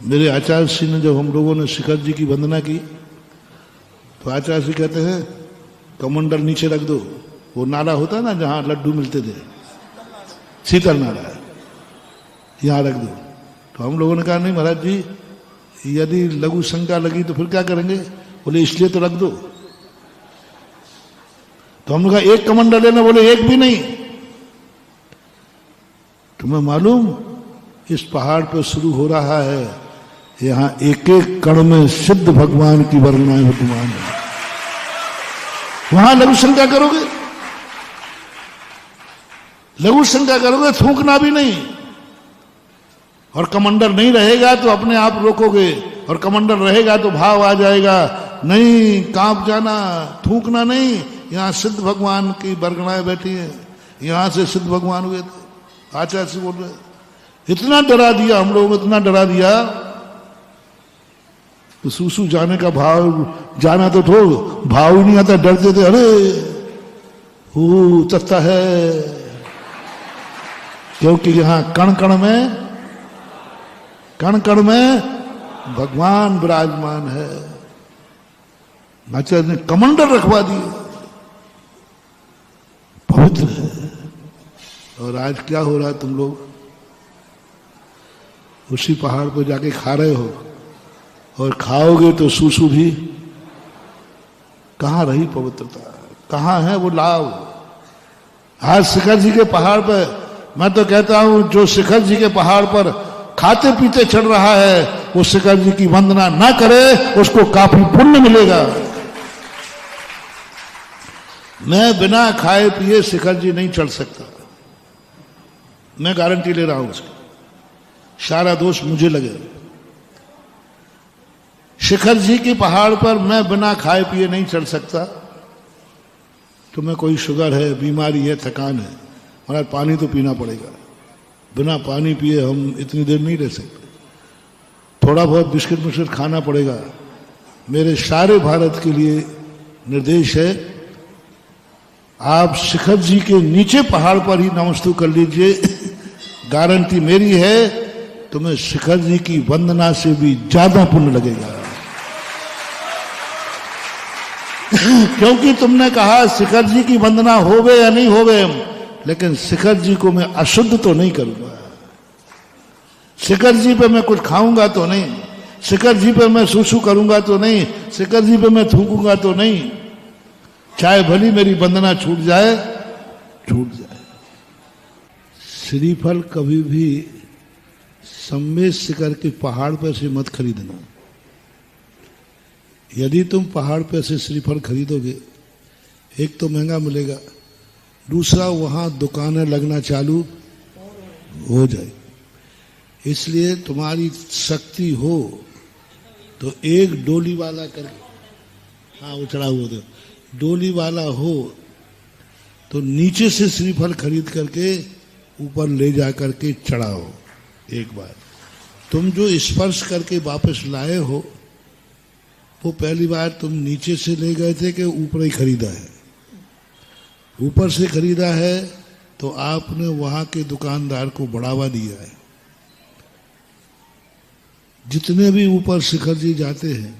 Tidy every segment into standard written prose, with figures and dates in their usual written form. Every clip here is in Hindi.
मेरे आचार्य श्री ने जब हम लोगों ने शिखर जी की वंदना की तो आचार्य श्री कहते हैं कमंडल नीचे रख दो। वो नाला होता है ना जहां लड्डू मिलते थे, शीतल नाला, यहां रख दो। तो हम लोगों ने कहा नहीं महाराज जी, यदि लघु शंका लगी तो फिर क्या करेंगे? बोले इसलिए तो रख दो। तो हमने कहा एक कमंडल लेना, बोले एक भी नहीं। तुम्हें मालूम इस पहाड़ पर शुरू हो रहा है, यहां एक एक कण में सिद्ध भगवान की वर्णनाएं विद्यमान है। वहां लघु शंका करोगे, लघु शंका करोगे, थूकना भी नहीं। और कमंडल नहीं रहेगा तो अपने आप रोकोगे, और कमंडल रहेगा तो भाव आ जाएगा, नहीं कांप जाना, थूकना नहीं। यहां सिद्ध भगवान की वर्णनाएं बैठी है, यहां से सिद्ध भगवान हुए थे। आचार्य से बोल रहे इतना डरा दिया हम लोगों को, इतना डरा दिया तो सूसू जाने का भाव, जाना तो ठो भाव ही नहीं आता, डरते थे। अरे वो तत्ता है, क्योंकि यहां कण कण में भगवान विराजमान है। आचार्य ने कमंडल रखवा दिए, पवित्र है। और आज क्या हो रहा है, तुम लोग उसी पहाड़ पर जाके खा रहे हो, और खाओगे तो सूसू भी। कहां रही पवित्रता, कहां है वो लाभ? आज शिखर जी के पहाड़ पर, मैं तो कहता हूं जो शिखर जी के पहाड़ पर खाते पीते चढ़ रहा है, वो शिखर जी की वंदना ना करे, उसको काफी पुण्य मिलेगा। मैं बिना खाए पिए शिखर जी नहीं चढ़ सकता, मैं गारंटी ले रहा हूं उसकी, सारा दोष मुझे लगे। शिखर जी के पहाड़ पर मैं बिना खाए पिए नहीं चढ़ सकता। तुम्हें कोई शुगर है, बीमारी है, थकान है, हमारा पानी तो पीना पड़ेगा। बिना पानी पिए हम इतनी देर नहीं रह सकते। थोड़ा बहुत बिस्किट मिस्किट खाना पड़ेगा। मेरे सारे भारत के लिए निर्देश है, आप शिखर जी के नीचे पहाड़ पर ही नमस्तु कर लीजिए, गारंटी मेरी है, तुम्हें शिखर जी की वंदना से भी ज्यादा पुण्य लगेगा। क्योंकि तुमने कहा शिखर जी की वंदना होवे या नहीं होवे, लेकिन शिखर जी को मैं अशुद्ध तो नहीं करूंगा, शिखर जी पे मैं कुछ खाऊंगा तो नहीं, शिखर जी पे मैं सूसू करूंगा तो नहीं, शिखर जी पे मैं थूकूंगा तो नहीं। चाहे भली मेरी वंदना छूट जाए, छूट जाए। श्रीफल कभी भी सम्मेद शिखर के पहाड़ पर से मत खरीदना। यदि तुम पहाड़ पर से श्रीफल खरीदोगे, एक तो महंगा मिलेगा, दूसरा वहां दुकानें लगना चालू हो जाए। इसलिए तुम्हारी शक्ति हो तो एक डोली वाला करके, हाँ वो चढ़ा हुआ था, डोली वाला हो तो नीचे से श्रीफल खरीद करके ऊपर ले जा करके चढ़ाओ। एक बार तुम जो स्पर्श करके वापस लाए हो, वो पहली बार तुम नीचे से ले गए थे कि ऊपर ही खरीदा है? ऊपर से खरीदा है तो आपने वहां के दुकानदार को बढ़ावा दिया है। जितने भी ऊपर शिखर जी जाते हैं,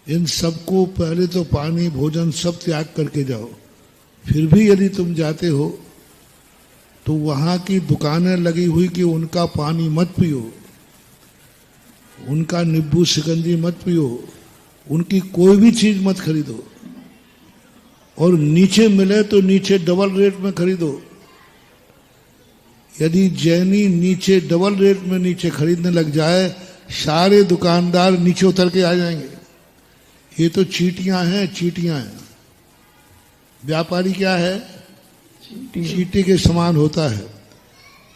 इन सबको पहले तो पानी भोजन सब त्याग करके जाओ। फिर भी यदि तुम जाते हो तो वहां की दुकानें लगी हुई कि उनका पानी मत पियो, उनका नींबू शिकंजी मत पियो, उनकी कोई भी चीज मत खरीदो। और नीचे मिले तो नीचे डबल रेट में खरीदो। यदि जैनी नीचे डबल रेट में नीचे खरीदने लग जाए, सारे दुकानदार नीचे उतर के आ जाएंगे। ये तो चीटियां हैं, चीटियां हैं। व्यापारी क्या है? चीटी के समान होता है।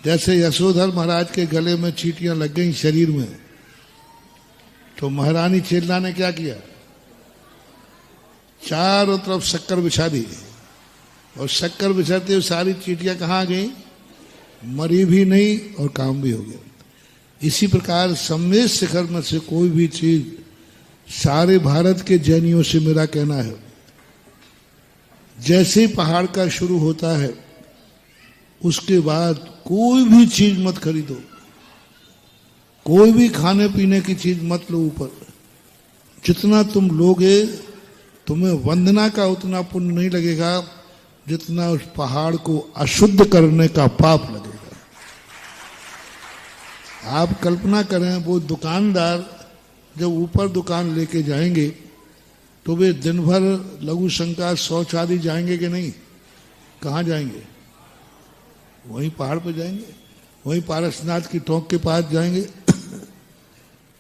जैसे यशोधर महाराज के गले में चीटियां लग गई शरीर में, तो महारानी चेल्ला ने क्या किया? चारों तरफ शक्कर बिछा दी, और शक्कर बिछाते हुए सारी चीटियां कहाँ गई? मरी भी नहीं और काम भी हो गया। इसी प्रकार सम्मेद शिखर में से कोई भी चीज, सारे भारत के जैनियों से मेरा कहना है, जैसे पहाड़ का शुरू होता है उसके बाद कोई भी चीज मत खरीदो। कोई भी खाने पीने की चीज मत लो ऊपर। जितना तुम लोगे तुम्हें वंदना का उतना पुण्य नहीं लगेगा जितना उस पहाड़ को अशुद्ध करने का पाप लगेगा। आप कल्पना करें, वो दुकानदार जब ऊपर दुकान लेके जाएंगे तो वे दिन भर लघु शंका शौच आदि जाएंगे कि नहीं? कहाँ जाएंगे? वहीं पहाड़ पे जाएंगे, वहीं पारसनाथ की टोंक के पास जाएंगे,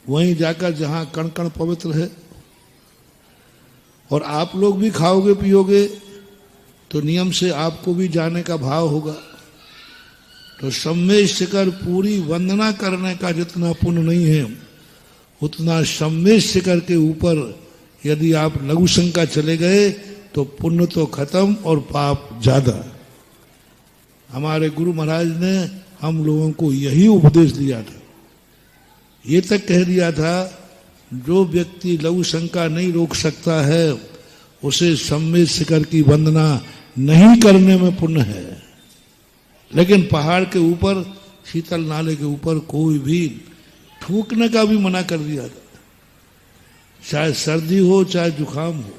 वहीं जाकर जहां कण कण पवित्र है। और आप लोग भी खाओगे पियोगे तो नियम से आपको भी जाने का भाव होगा। तो सम्मेद शिखर पूरी वंदना करने का जितना पुण्य नहीं है उतना सम्मेद शिखर के ऊपर यदि आप लघु शंका चले गए तो पुण्य तो खत्म और पाप ज्यादा। हमारे गुरु महाराज ने हम लोगों को यही उपदेश दिया था। ये तक कह दिया था जो व्यक्ति लघु शंका नहीं रोक सकता है उसे सम्मेद शिखर की वंदना नहीं करने में पुण्य है। लेकिन पहाड़ के ऊपर शीतल नाले के ऊपर कोई भी थूकने का भी मना कर दिया था, चाहे सर्दी हो चाहे जुकाम हो।